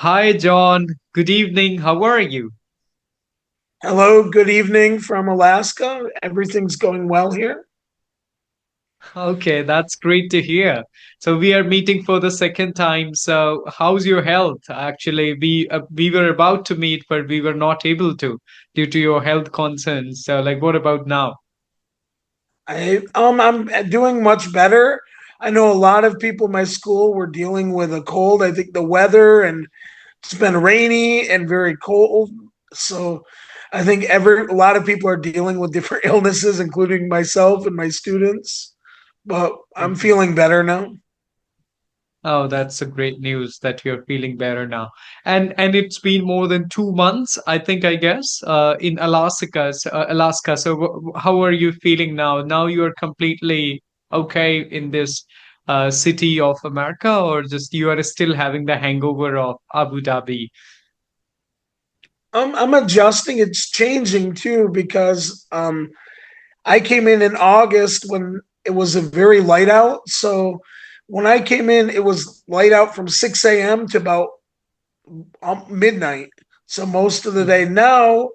Hi, John. Good evening. How are you? Hello, good evening from Alaska. Everything's going well here. Okay, that's great to hear. So we are meeting for the second time. So how's your health? Actually, we were about to meet, but we were not able to due to your health concerns. So like, what about now? I'm doing much better. I know a lot of people in my school were dealing with a cold. I think the weather and it's been rainy and very cold. So I think a lot of people are dealing with different illnesses, including myself and my students. But I'm Mhm. feeling better now. Oh, that's a great news that you're feeling better now. And it's been more than 2 months, I guess, in Alaska. So how are you feeling now? Now you're completely okay in this city of America, or just you are still having the hangover of Abu Dhabi? I'm adjusting. It's changing too because I came in August when it was a very light out. So when I came in, it was light out from 6 a.m. to about midnight. So most of the day now,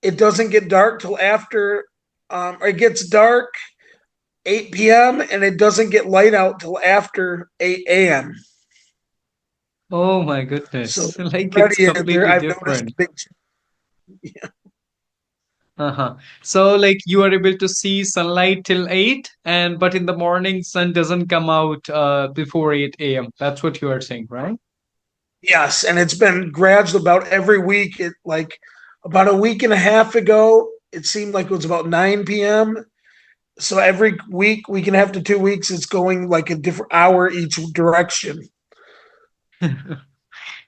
it doesn't get dark till after, or it gets dark 8 p.m. and it doesn't get light out till after 8 a.m. Oh my So goodness. Like it's already there, completely I've noticed different. a big. Uh-huh. So like you are able to see sunlight till 8 and but in the morning sun doesn't come out before 8 a.m. That's what you are saying, right? Yes, and it's been gradual about every week. It like about a week and a half ago, it seemed like it was about 9 p.m. So every week and a half to 2 weeks, it's going like a different hour each direction.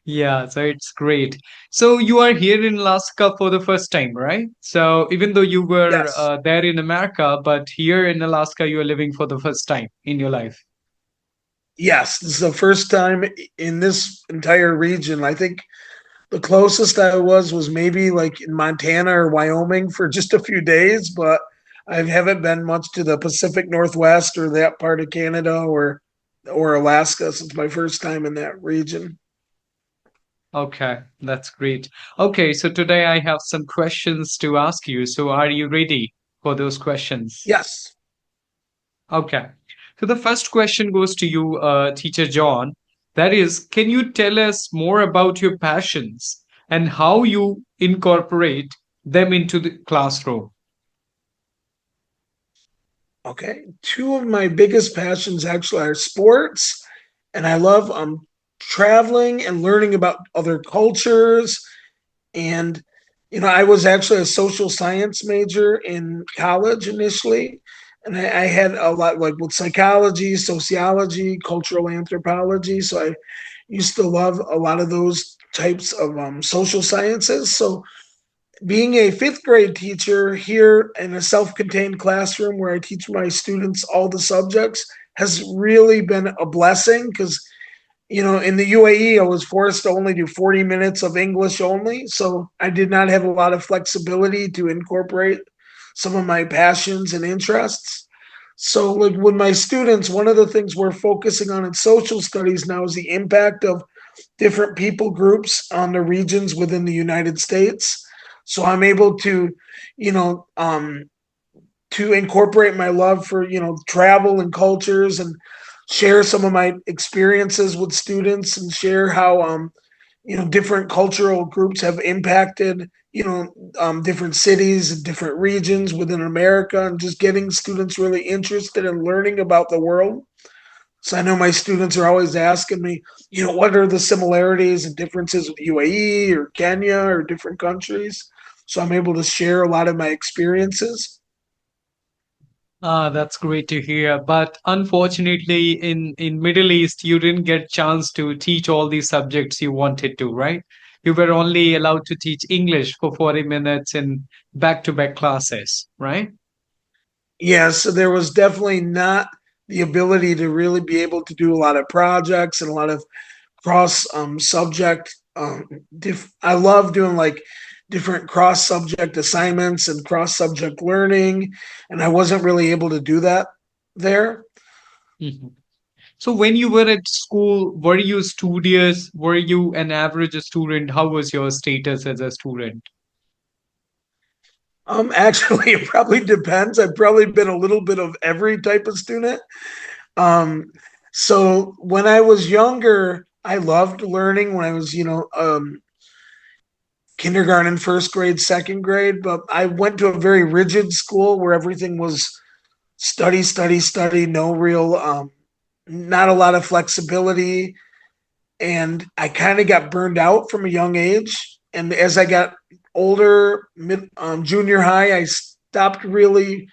Yeah, so it's great. So you are here in Alaska for the first time, right? So even though you were Yes. there in America, but here in Alaska you are living for the first time in your life. Yes. This is the first time in this entire region. I think the closest I was maybe like in Montana or Wyoming for just a few days, but I haven't been much to the Pacific Northwest or that part of Canada or Alaska since my first time in that region. Okay, that's great. Okay, so today I have some questions to ask you. So are you ready for those questions? Yes. Okay. So the first question goes to you, Teacher John. That is, can you tell us more about your passions and how you incorporate them into the classroom? Okay. Two of my biggest passions actually are sports, and I love traveling and learning about other cultures. And I was actually a social science major in college initially, and I had a lot like with psychology, sociology, cultural anthropology. So I used to love a lot of those types of social sciences. So being a fifth grade teacher here in a self-contained classroom where I teach my students all the subjects has really been a blessing because in the UAE, I was forced to only do 40 minutes of English only. So I did not have a lot of flexibility to incorporate some of my passions and interests. So, like with my students, one of the things we're focusing on in social studies now is the impact of different people groups on the regions within the United States. So I'm able you know, um, to incorporate my love for travel and cultures and share some of my experiences with students and share how different cultural groups have impacted different cities and different regions within America and just getting students really interested in learning about the world. So I know my students are always asking me, what are the similarities and differences with UAE or Kenya or different countries. So I'm able to share a lot of my experiences. Ah, that's great to hear. But unfortunately, in Middle East, you didn't get chance to teach all these subjects you wanted to, right? You were only allowed to teach English for 40 minutes in back-to-back classes, right? Yeah, so there was definitely not the ability to really be able to do a lot of projects and a lot of cross subject. I love doing like different cross subject assignments and cross subject learning, and I wasn't really able to do that there. Mhm. So when you were at school, were you studious? Were you an average student? How was your status as a student? Actually, it probably depends. I've probably been a little bit of every type of student. Um, so when I was younger, I loved learning when I was, kindergarten, first grade, second grade, but I went to a very rigid school where everything was study, study, study, no real, not a lot of flexibility. And I kind of got burned out from a young age. And as I got older, junior high, I stopped really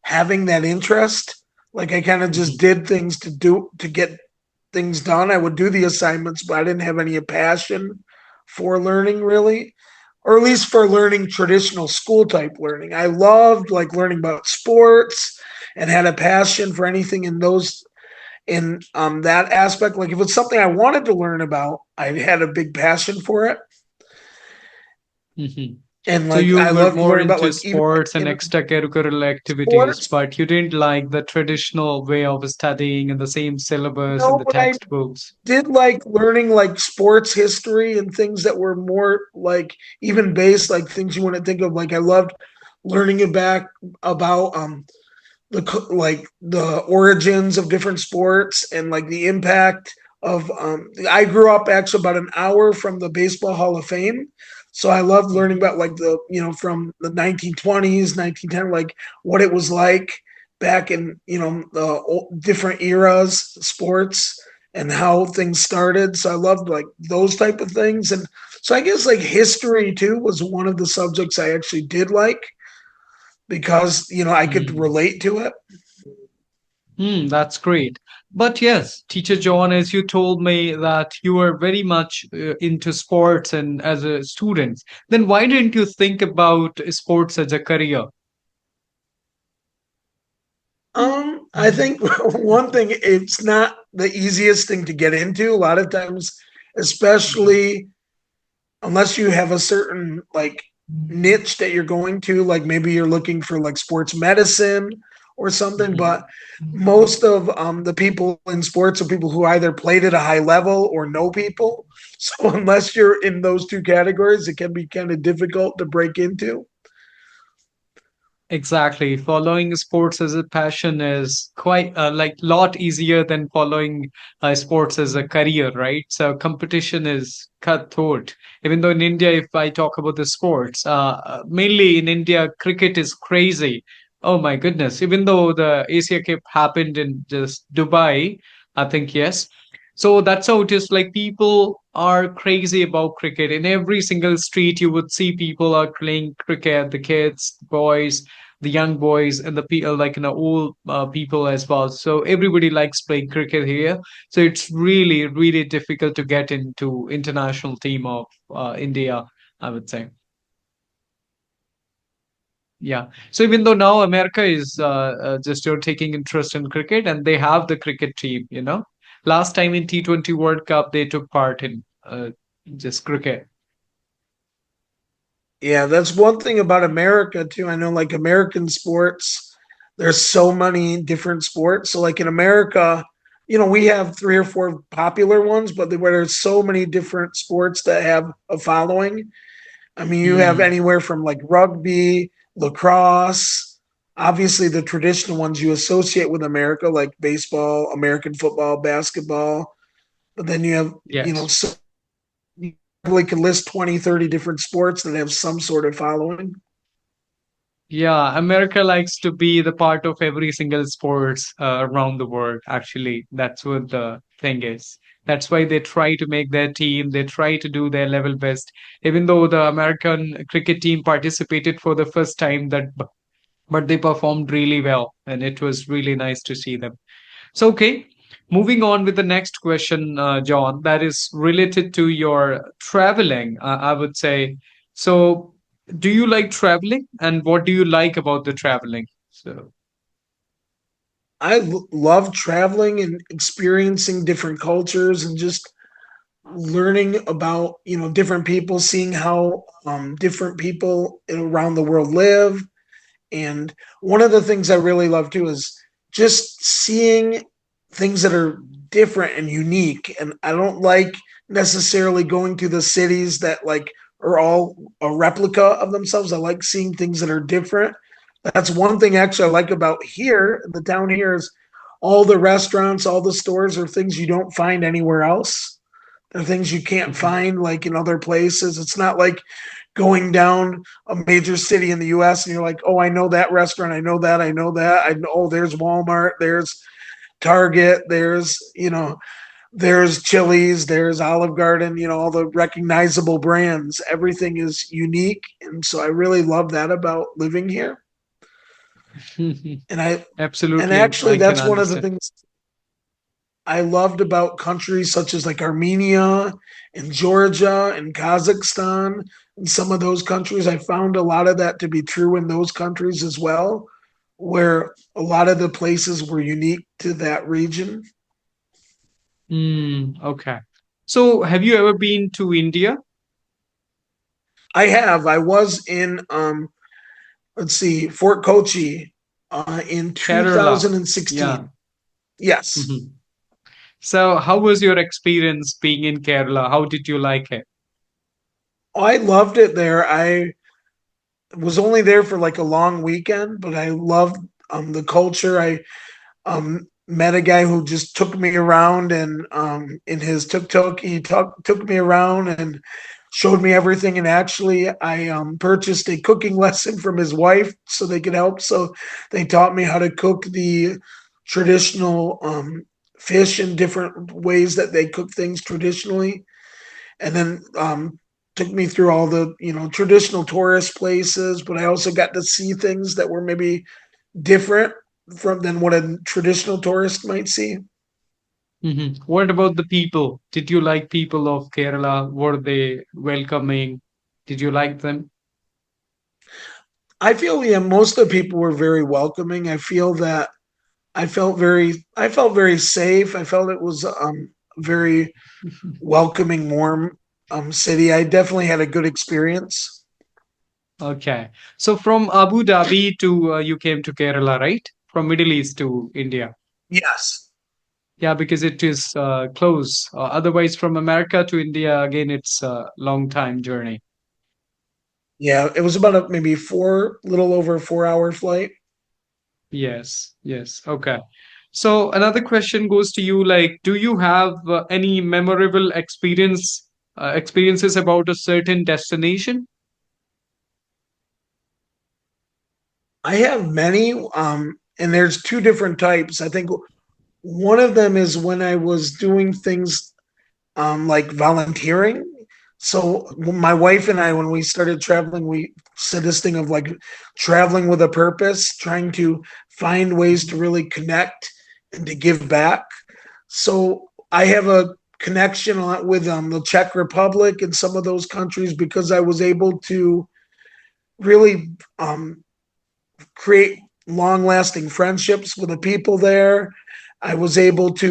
having that interest. Like I kind of just Mhm. did things to get things done. I would do the assignments, but I didn't have any passion for learning really, or at least for learning traditional school type learning. I loved like learning about sports and had a passion for anything in those in that aspect. Like if it's something I wanted to learn about, I had a big passion for it. Mhm. And So like you I were loved more learning about into like even like sports and in extracurricular activities, sports. but you didn't like the traditional way of studying and the same syllabus and No, the but I textbooks. did like learning like sports history and things that were more like even based like things you want to think of. Like I loved learning about like the origins of different sports and like the impact of I grew up actually about an hour from the Baseball Hall of Fame. So I loved learning Mhm. about like the from the 1920s, 1910, like what it was like back in the different eras, sports, and how things started. So I loved like those type of things. And so I guess like history too was one of the subjects I actually did like because I could Mm. relate to it. That's great. But yes, Teacher John, as you told me that you were very much into sports and as a student, then why didn't you think about sports as a career? I think one thing, it's not the easiest thing to get into. A lot of times, especially unless you have a certain like niche that you're going to, like maybe you're looking for like sports medicine or something. Mhm. But most of the people in sports are people who either played at a high level or know people. So unless you're in those two categories, it can be kind of difficult to break into. Exactly. Following sports as a passion is quite like lot easier than following sports as a career, right? So competition is cutthroat. Even though in India, if I talk about the sports, mainly in India, cricket is crazy. Oh my goodness. Even though the Asia Cup happened in just Dubai, I think yes. So that's how it is. Like people are crazy about cricket. In every single street, you would see people are playing cricket, the kids, boys, the young boys and the people like old people as well, so everybody likes playing cricket here. So it's really really difficult to get into international team of India, I would say. Yeah, so even though now America is just taking interest in cricket and they have the cricket team, last time in T20 World Cup they took part in just cricket. Yeah, that's one thing about America too. I know like American sports, there's so many different sports. So like in America, we have three or four popular ones, but where there's so many different sports that have a following. I mean, you have Hmm. anywhere from like rugby, lacrosse, obviously the traditional ones you associate with America, like baseball, American football, basketball. But then you have, Yes. so you probably can list 20, 30 different sports that have some sort of following. Yeah, America likes to be the part of every single sports around the world. Actually, that's what the thing is. That's why they try to make their team, they try to do their level best. Even though the American cricket team participated for the first time, but they performed really well, and it was really nice to see them. So, okay, moving on with the next question, John, that is related to your traveling, I would say. So, do you like traveling, and what do you like about the traveling? So, Love traveling and experiencing different cultures and just learning about different people, seeing how different people around the world live. And one of the things I really love too is just seeing things that are different and unique. And I don't like necessarily going to the cities that like are all a replica of themselves. I like seeing things that are different. That's one thing actually I like about here, the town here is all the restaurants, all the stores are things you don't find anywhere else. They're things you can't Mhm. find like in other places. It's not like going down a major city in the US and you're like, oh, I know that restaurant, I know that, I know that. I know, oh, there's Walmart, there's Target, there's Chili's, there's Olive Garden, all the recognizable brands. Everything is unique. And so I really love that about living here. And I and Absolutely, actually I can that's one of the understand. things I loved about countries such as like Armenia and Georgia and Kazakhstan and some of those countries. I found a lot of that to be true in those countries as well, where a lot of the places were unique to that region. Okay. So, have you ever been to India? I have. I was in let's see, Fort Kochi in Kerala. Yeah. 2016. Yes. Mhm. So, how was your experience being in Kerala? How did you like it? I loved it there. I was only there for like a long weekend, but I loved the culture. I met a guy who just took me around and in his tuk-tuk, he took me around and showed me everything. And actually, I purchased a cooking lesson from his wife so they could help. So they taught me how to cook the traditional fish in different ways that they cook things traditionally. And then took me through all the traditional tourist places, but I also got to see things that were maybe different from than what a traditional tourist might see. What about the people? Did you like people of Kerala? Were they welcoming? Did you like them? I feel yeah, most of the people were very welcoming. I feel that I felt very safe. I felt it was very welcoming, warm city. I definitely had a good experience. Okay. So, from Abu Dhabi to you came to Kerala, right? From Middle East to India. Yes. Yeah, because it is close. Otherwise, from America to India, again, it's a long time journey. Yeah, it was about a maybe little over 4 hour flight. Yes, yes. Okay. So another question goes to you, like, do you have any memorable experiences about a certain destination? I have many, and there's two different types. I think one of them is when I was doing things like volunteering. So my wife and I, when we started traveling, we said this thing of like traveling with a purpose, trying to find ways to Mhm. really connect and to give back. So I have a connection a lot with the Czech Republic and some of those countries because I was able to really create long lasting friendships with the people there. I was able to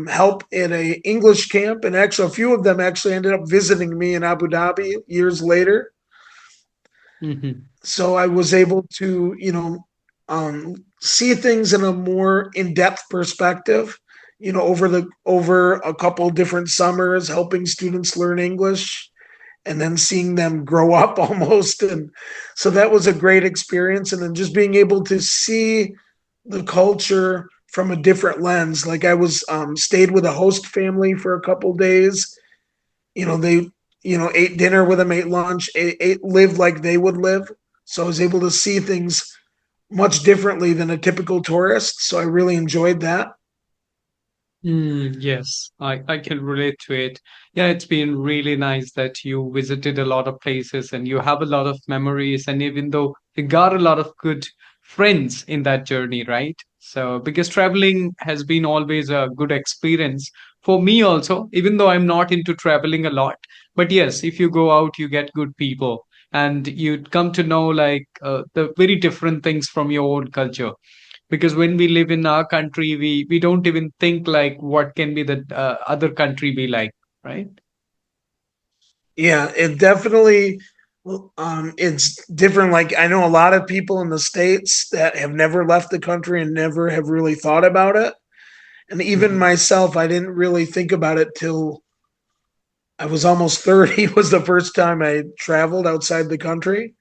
help in a English camp, and actually, a few of them actually ended up visiting me in Abu Dhabi years later. Mhm. So I was able to, see things in a more in depth perspective. Over a couple different summers, helping students learn English, and then seeing them grow up almost. And so that was a great experience. And then just being able to see the culture from a different lens. Like I was stayed with a host family for a couple days. They ate dinner with them, ate lunch, lived like they would live. So I was able to see things much differently than a typical tourist. So I really enjoyed that. Yes, I can relate to it. Yeah, it's been really nice that you visited a lot of places and you have a lot of memories. And even though you got a lot of good friends in that journey, right? So, because traveling has been always a good experience for me also, even though I'm not into traveling a lot. But yes, if you go out, you get good people and you come to know like the very different things from your own culture, because when we live in our country we don't even think like what can be the other country be like, right? Yeah, it definitely it's different. Like I know a lot of people in the States that have never left the country and never have really thought about it. And even Hmm. myself, I didn't really think about it till I was almost 30 was the first time I traveled outside the country.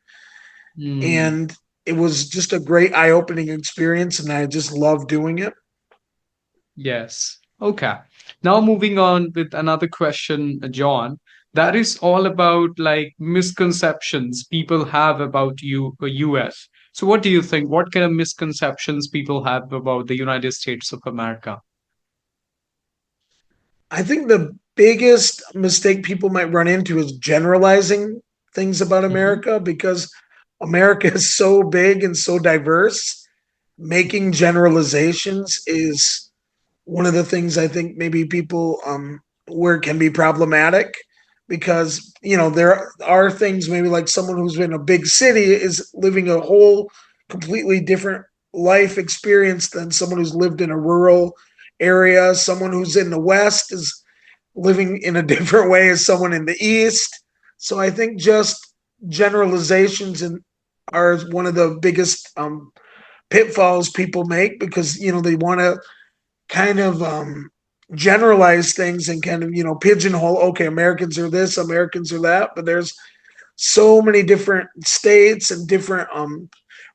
Hmm. And it was just a great eye-opening experience and I just love doing it. Yes. Okay. Now moving on with another question, John. That is all about like misconceptions people have about US. So what do you think? What kind of misconceptions people have about the United States of America? I think the biggest mistake people might run into is generalizing things about Hmm. America because America is so big and so diverse. Making generalizations is one of the things I think maybe people where it can be problematic because there are things maybe like someone who's in a big city is living a whole completely different life experience than someone who's lived in a rural area. Someone who's in the West is living in a different way as someone in the East. So I think just generalizations are one of the biggest pitfalls people make because they want to kind of generalize things and kind of pigeonhole. Okay, Americans are this, Americans are that, but there's so many different states and different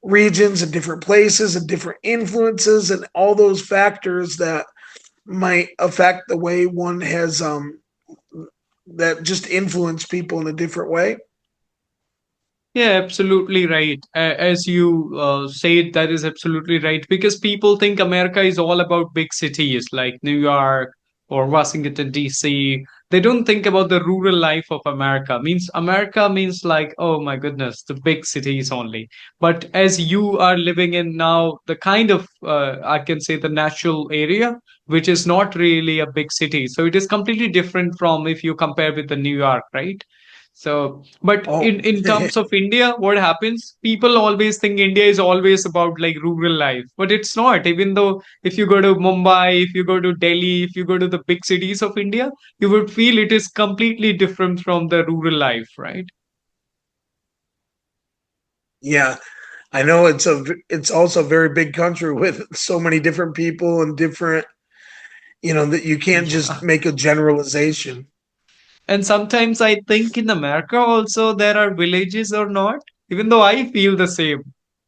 regions and different places and different influences and all those factors that might affect the way one has that just influence people in a different way. Yeah, absolutely right. As you said, that is absolutely right. Because people think America is all about big cities like New York or Washington, D.C. They don't think about the rural life of America. Means America means like, oh my goodness, the big cities only. But as you are living in now, the kind of, I can say, the natural area, which is not really a big city. So it is completely different from if you compare with the New York, right? So, but Oh, in terms of India, what happens? People always think India is always about like rural life, but it's not. Even though if you go to Mumbai, if you go to Delhi, if you go to the big cities of India, you would feel it is completely different from the rural life, right? yeah, I know it's also a very big country with so many different people and different, that you can't just Yeah. make a generalization. And sometimes I think in America also there are villages or not, even though I feel the same.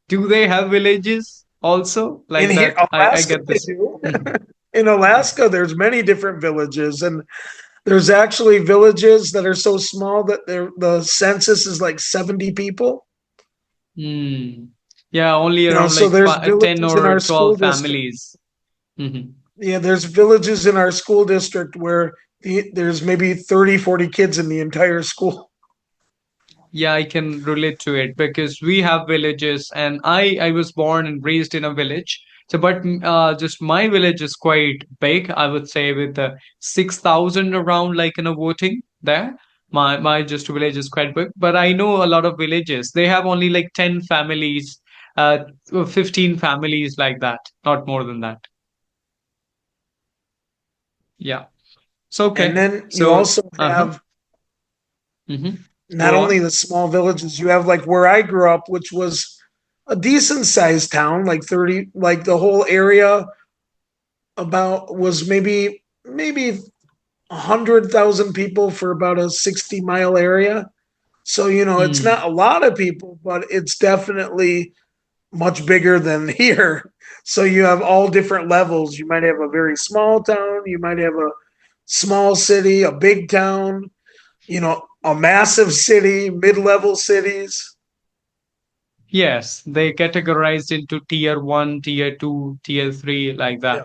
Do they have villages also In like here, that? I Alaska, get they this. do. In Alaska, there's many different villages, and there's actually villages that are so small that the census is like 70 people. Hmm. Yeah, only around So like there's 10 villages in or our 12 school district. families. Hmm. Yeah, there's villages in our school district where there's maybe 30, 40 kids in the entire school. Yeah, I can relate to it because we have villages and I was born and raised in a village. So, but just my village is quite big, I would say, with 6,000 around like in a voting there. My just village is quite big, but I know a lot of villages. They have only like 10 families, 15 families like that, not more than that. Yeah. So And okay. then you So also uh-huh. have Mm-hmm. not Go only on. the small villages, you have like where I grew up, which was a decent sized town, like 30, like the whole area about was maybe 100,000 people for about a 60-mile area. So, it's Hmm. not a lot of people, but it's definitely much bigger than here. So you have all different levels. You might have a very small town, you might have a small city, a big town, a massive city, mid-level cities. Yes, they categorized into tier one, tier two, tier three, like that. Yeah.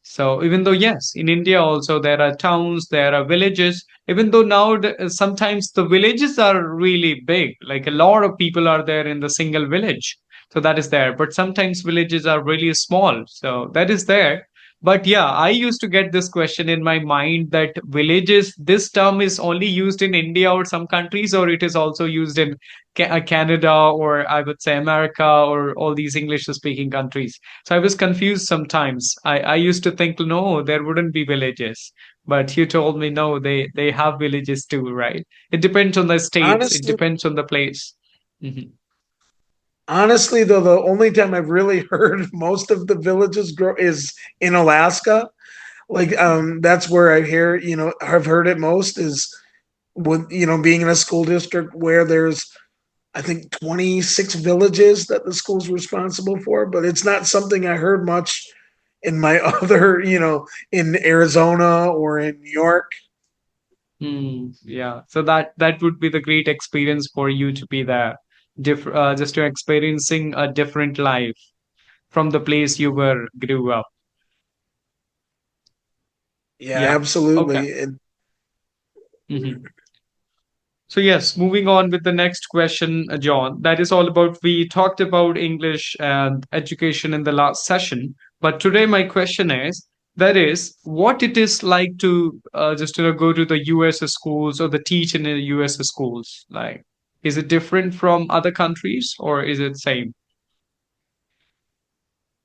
So even though, yes, in India also there are towns, there are villages, even though now sometimes the villages are really big, like a lot of people are there in the single village. So that is there. But sometimes villages are really small. So that is there. But yeah, I used to get this question in my mind that villages, this term is only used in India or some countries, or it is also used in Canada or I would say America or all these English speaking countries. So I was confused sometimes. I used to think, no, there wouldn't be villages. But you told me, no, they have villages too, right? It depends on the states, it Honestly, depends on the place. Hmm. honestly though, the only time I've really heard most of the villages grow is in Alaska. Like that's where I hear, I've heard it most is with, being in a school district where there's I think 26 villages that the school's responsible for, but it's not something I heard much in my other, in Arizona or in New York. Yeah, so that would be the great experience for you to be there, just to experiencing a different life from the place you were grew up. Yeah, Yeah. Okay. absolutely. And Mhm. So yes, moving on with the next question, John. That is all about we talked about English and education in the last session, but today my question is that is what it is like to just go to the US schools or the teach in the US schools. Like, is it different from other countries or is it same?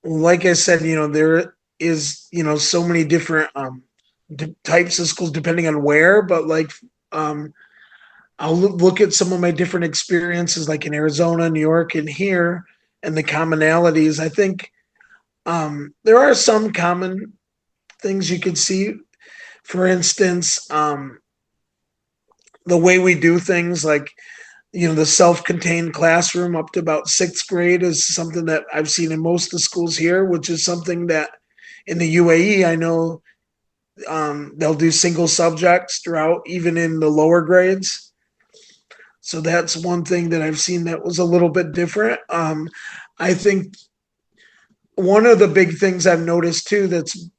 like I said, there is, so many different types of schools depending on where, but like um I'll look at some of my different experiences like in Arizona, New York, and here and the commonalities. I think there are some common things you could see. For instance, the way we do things, like the self-contained classroom up to about sixth grade, is something that I've seen in most of the schools here, which is something that in the UAE I know they'll do single subjects throughout, even in the lower grades. So that's one thing that I've seen that was a little bit different. I think one of the big things I've noticed too that's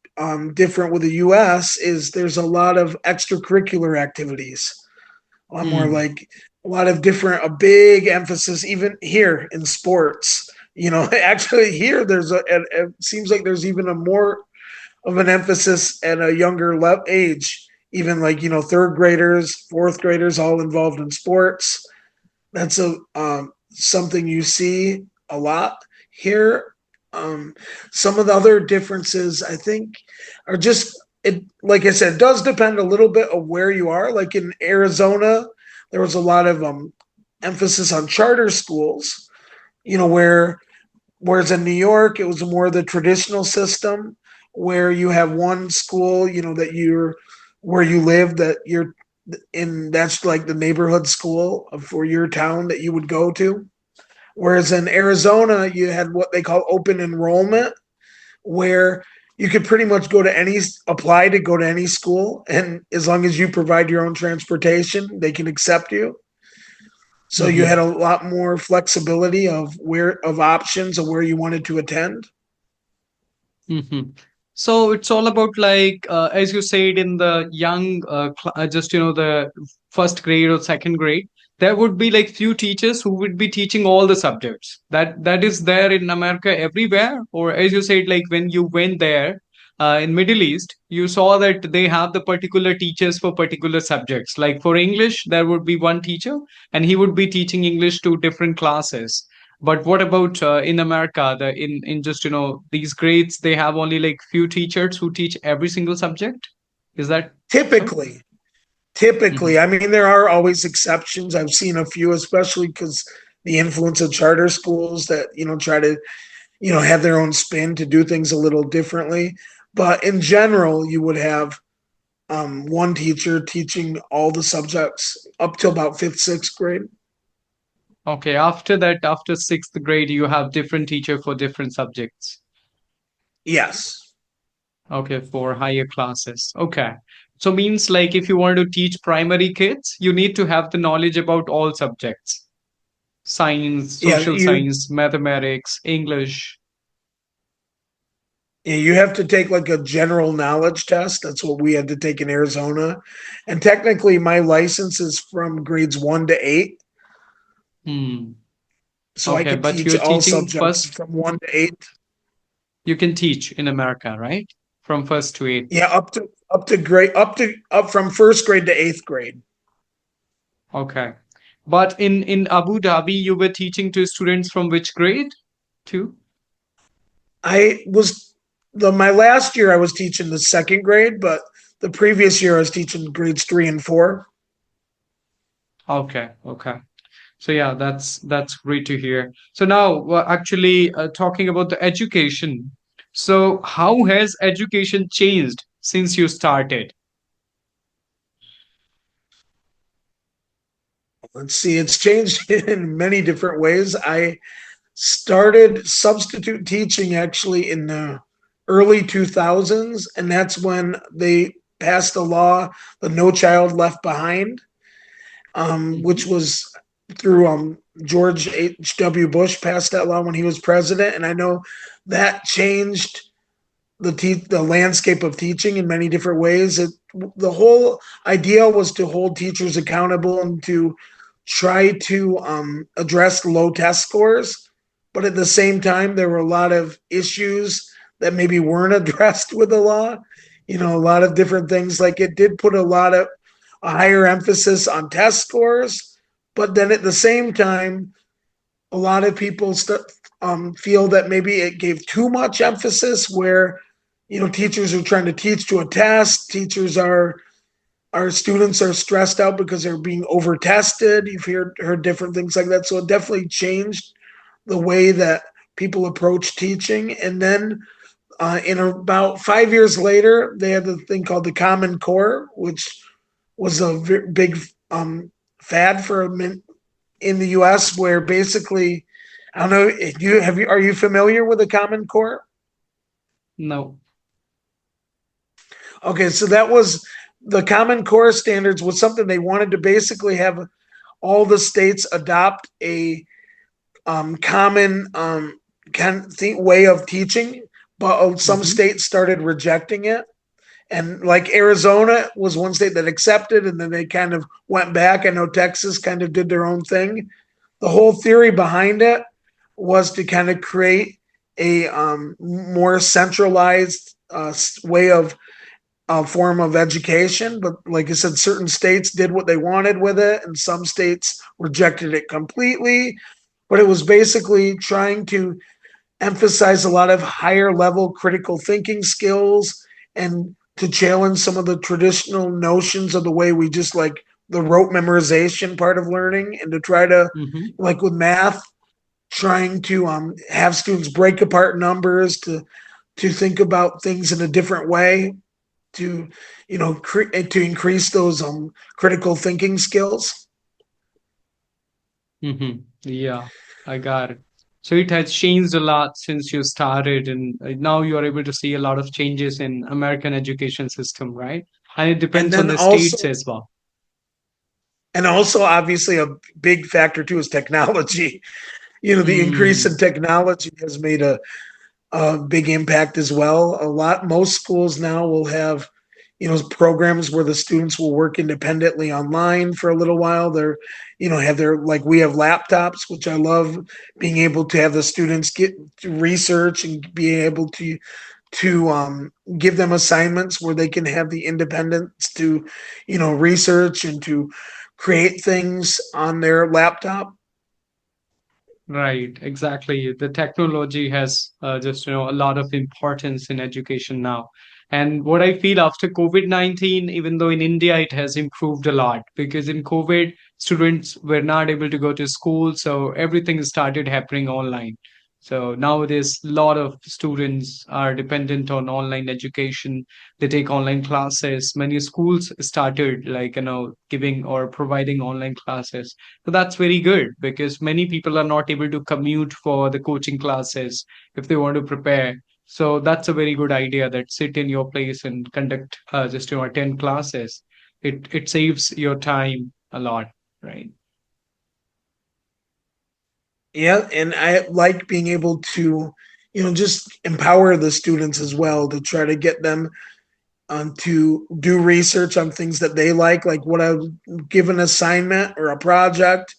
different with the US is there's a lot of extracurricular activities, a lot more Hmm. like a lot of different, a big emphasis even here in sports. Actually here it seems like there's even a more of an emphasis at a younger age, even like, third graders, fourth graders, all involved in sports. That's a something you see a lot here. Um, some of the other differences, I think, are just it. Like I said, it does depend a little bit of where you are. Like in Arizona, there was a lot of emphasis on charter schools. Whereas in New York, it was more the traditional system where you have one school, that you're where you live, that you're in, that's like the neighborhood school for your town that you would go to. Whereas in Arizona, you had what they call open enrollment, where you could pretty much apply to go to any school. And as long as you provide your own transportation, they can accept you. So you had a lot more flexibility of options of where you wanted to attend. Hmm. So it's all about like, as you said, in the young, just the first grade or second grade, there would be like few teachers who would be teaching all the subjects. That is there in America everywhere, or as you said, like when you went there, in Middle East, you saw that they have the particular teachers for particular subjects. Like for English, there would be one teacher, and he would be teaching English to different classes. But what about in America? In just these grades, they have only like few teachers who teach every single subject. Is that so? Typically, Hmm. typically, I mean, there are always exceptions. I've seen a few, especially because the influence of charter schools that, try to, have their own spin to do things a little differently. But in general, you would have one teacher teaching all the subjects up to about fifth, sixth grade. Okay. After that, after sixth grade, you have different teacher for different subjects. Yes. Okay, for higher classes. Okay. So means like if you want to teach primary kids, you need to have the knowledge about all subjects. Science, Yeah, social science, mathematics, English. you have to take like a general knowledge test. That's what we had to take in Arizona. And technically, my license is from grades 1 to 8. Hmm. So I Okay, could but teach you're all teaching subjects first. from 1 to 8. You can teach in America, right? From first to eighth. Yeah, up from first grade to eighth grade. Okay. But in Abu Dhabi, you were teaching to students from which grade? Two? I was my last year I was teaching the second grade, but the previous year I was teaching grades 3 and 4. Okay, okay. So yeah, that's great to hear. So now, actually, talking about the education. So how has education changed since you started? Let's see, it's changed in many different ways. I started substitute teaching actually in the early 2000s, and that's when they passed a law, the No Child Left Behind, which Mhm. was through George H.W. Bush passed that law when he was president, and I know that changed the landscape of teaching in many different ways. The whole idea was to hold teachers accountable and to try to address low test scores, but at the same time, there were a lot of issues that maybe weren't addressed with the law. You know, a lot of different things. Like it did put a higher emphasis on test scores, but then at the same time, a lot of people feel that maybe it gave too much emphasis where teachers are trying to teach to a test. Teachers are Our students are stressed out because they're being over tested. You've heard different things like that. So it definitely changed the way that people approach teaching. And then in about 5 years later, they had the thing called the Common Core, which was a big fad for a minute in the U.S. where basically, I don't know, are you familiar with the Common Core? No. Okay, so that was the Common Core standards was something they wanted to basically have all the states adopt a common way of teaching, but some Hmm. states started rejecting it. And like Arizona was one state that accepted, and then they kind of went back. I know Texas kind of did their own thing. The whole theory behind it was to kind of create a more centralized way of form of education. But like I said, certain states did what they wanted with it, and some states rejected it completely. But it was basically trying to emphasize a lot of higher level critical thinking skills and to challenge some of the traditional notions of the way we just like the rote memorization part of learning, and to try to, Hmm. like with math, trying to have students break apart numbers to think about things in a different way, to to increase those critical thinking skills. Hmm. Yeah, I got it. So it has changed a lot since you started, and now you are able to see a lot of changes in American education system, right? And it And depends on then the states also as well. obviously a big factor too is technology. The increase in Mm. technology has made a big impact as well. Most schools now will have programs where the students will work independently online for a little while. They're have their, like, we have laptops, which I love, being able to have the students get to research and be able to give them assignments where they can have the independence to research and to create things on their laptop. Right, exactly. The technology has just, a lot of importance in education now. And what I feel after COVID-19, even though in India it has improved a lot, because in COVID, students were not able to go to school, so everything started happening online. So nowadays, a lot of students are dependent on online education. They take online classes. Many schools started like, giving or providing online classes, so that's very good because many people are not able to commute for the coaching classes if they want to prepare. So that's a very good idea that sit in your place and conduct just attend classes. It saves your time a lot, right? Yeah, and I like being able to, just empower the students as well, to try to get them to do research on things that they like what I give an assignment or a project,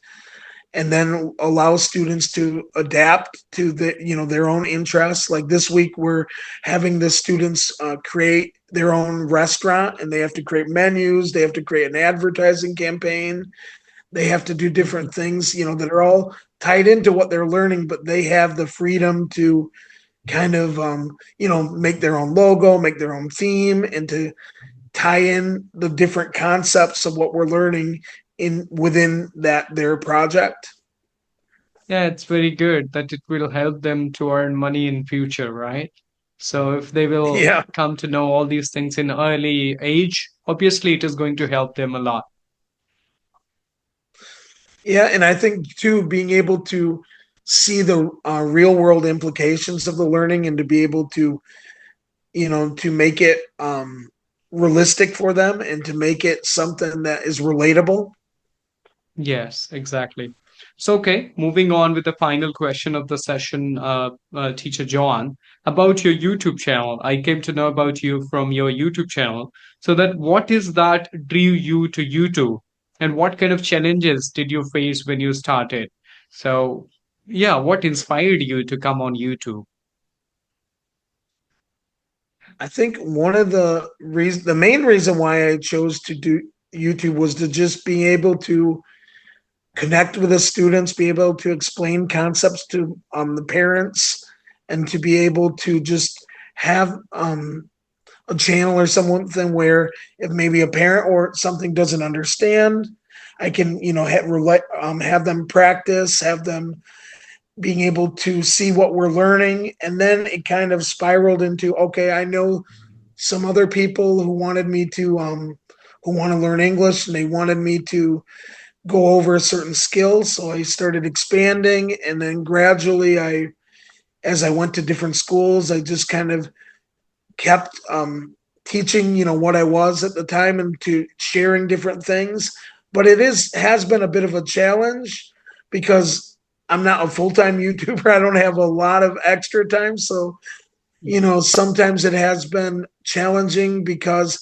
and then allow students to adapt to their own interests. Like this week, we're having the students create their own restaurant, and they have to create menus, they have to create an advertising campaign, they have to do different things, that are all tied into what they're learning, but they have the freedom to kind of make their own logo, make their own theme, and to tie in the different concepts of what we're learning in within that their project. Yeah, it's very good that it will help them to earn money in future, right? So if they will Yeah. come to know all these things in early age, obviously it is going to help them a lot. Yeah, and I think too, being able to see the real world implications of the learning and to be able to, to make it realistic for them and to make it something that is relatable. Yes, exactly. So, okay, moving on with the final question of the session, Teacher John, about your YouTube channel. I came to know about you from your YouTube channel. So, that what is that drew you to YouTube, and what kind of challenges did you face when you started? So, yeah, what inspired you to come on YouTube? I think one of the main reason why I chose to do YouTube was to just be able to connect with the students, be able to explain concepts to the parents, and to be able to just have a channel or something where if maybe a parent or something doesn't understand, I can have them practice, have them being able to see what we're learning, and then it kind of spiraled into okay, I know some other people who wanted me to who want to learn English and they wanted me to go over certain skills. So I started expanding, and then gradually, as I went to different schools, I just kind of kept teaching, what I was at the time and to sharing different things. But it has been a bit of a challenge because I'm not a full time YouTuber. I don't have a lot of extra time, so sometimes it has been challenging because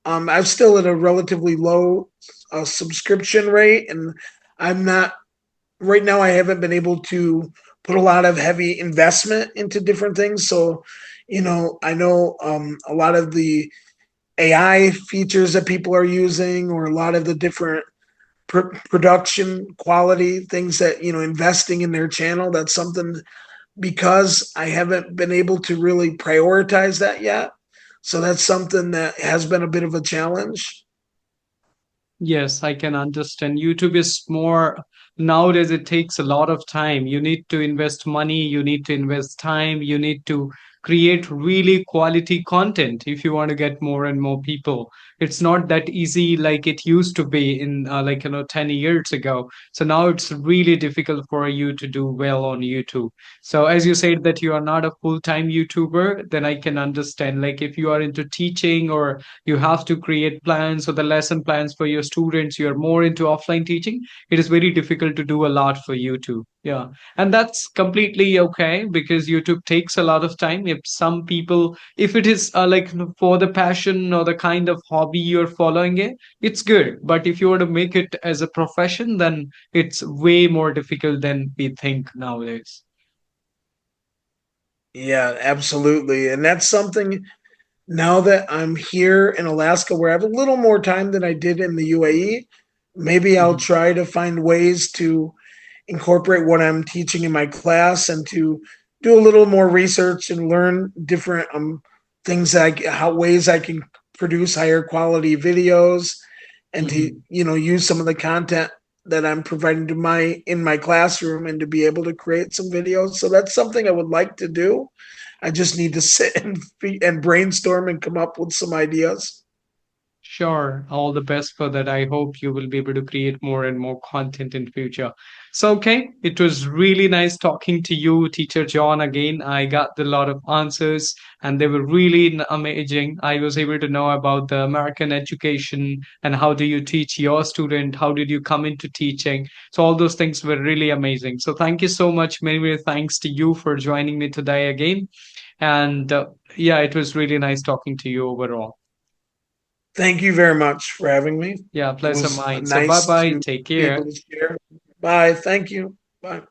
I'm still at a relatively low subscription rate, and I'm not right now. I haven't been able to put a lot of heavy investment into different things. So, I know a lot of the AI features that people are using, or a lot of the different production quality things that investing in their channel. That's something because I haven't been able to really prioritize that yet. So that's something that has been a bit of a challenge. Yes, I can understand. YouTube is more nowadays, it takes a lot of time. You need to invest money, you need to invest time, you need to create really quality content if you want to get more and more people. It's not that easy like it used to be in 10 years ago. So now it's really difficult for you to do well on YouTube. So as you said that you are not a full-time YouTuber, then I can understand like if you are into teaching or you have to create plans or the lesson plans for your students, you're more into offline teaching, it is very difficult to do a lot for YouTube. Yeah, and that's completely okay because YouTube takes a lot of time. If some people, if it is for the passion or the kind of hobby you're following it, it's good, but if you want to make it as a profession, then it's way more difficult than we think nowadays. Yeah, absolutely. And that's something now that I'm here in Alaska where I have a little more time than I did in the UAE. Maybe I'll Mhm. try to find ways to incorporate what I'm teaching in my class and to do a little more research and learn different things how ways I can produce higher quality videos and to Mhm. use some of the content that I'm providing to my in my classroom and to be able to create some videos. So that's something I would like to do. I just need to sit and brainstorm and come up with some ideas. Sure, all the best for that. I hope you will be able to create more and more content in future. So, okay, it was really nice talking to you, Teacher John. Again, I got a lot of answers, and they were really amazing. I was able to know about the American education and how do you teach your student? How did you come into teaching? So, all those things were really amazing. So, thank you so much. Many, many thanks to you for joining me today again. And yeah, it was really nice talking to you overall. Thank you very much for having me. Yeah, It pleasure was mine. So bye nice bye. to Take be care. able to share. Bye. Thank you. Bye.